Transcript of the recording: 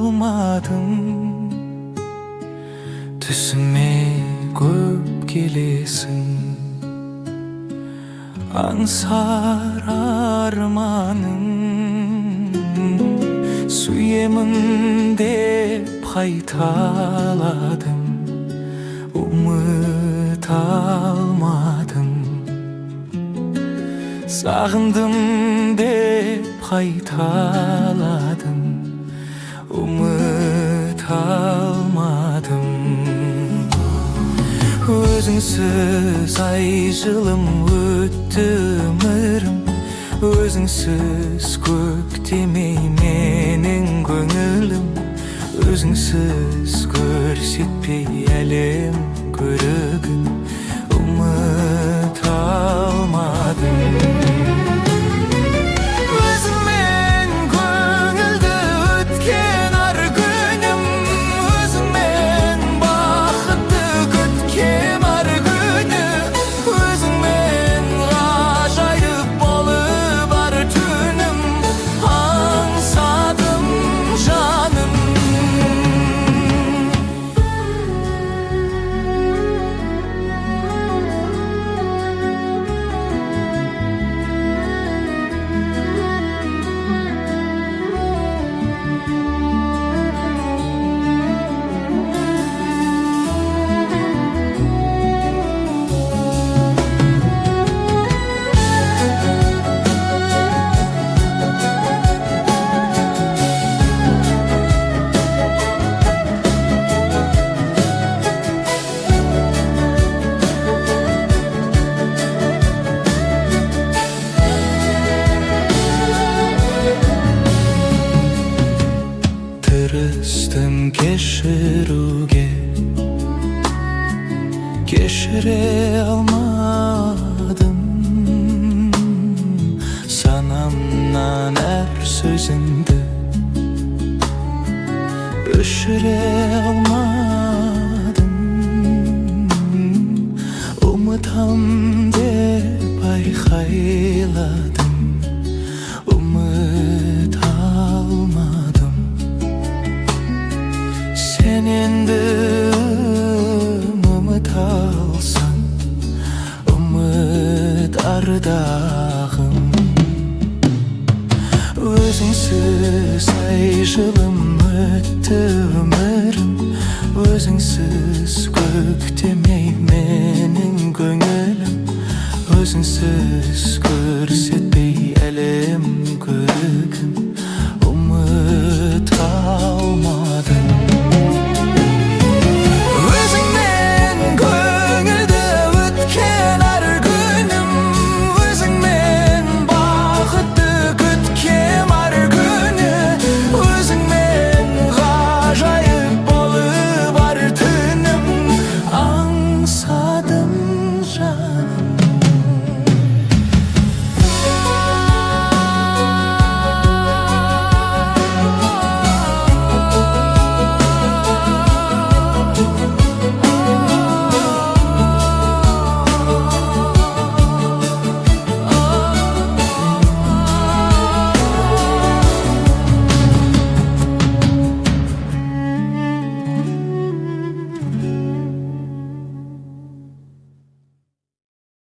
almadım. Түсіме көп келесің, аңсар арманың. Сүйемін деп қайталадым, ұмыта алмадым. Сағындым деп қайталадым, ұмыта алмадым. Өзіңсіз ай жылым өтті өмірім, өзіңсіз көктемей менің көңілім. Өзіңсіз көрсетпей әлем көрігін, ұмыта алмадым. Өзіңмен көңілді өткен әр күнім, өзіңмен бақытты күткен әр күні, өзіңмен ғажайып болып әр түнім, аңсадым жаным. Tırstım keşiruge, keşire almadım. Sanamdan her sözünde öşüre almadım. Umutam dep ayxayladım, umut almadım. Sen endi umut alsan, umut ardağım. Özüngsüz ay жылым өтті өмірім, өзіңсіз көктемей менің көңілім. Өзіңсіз көрсетпей әлем көрігін,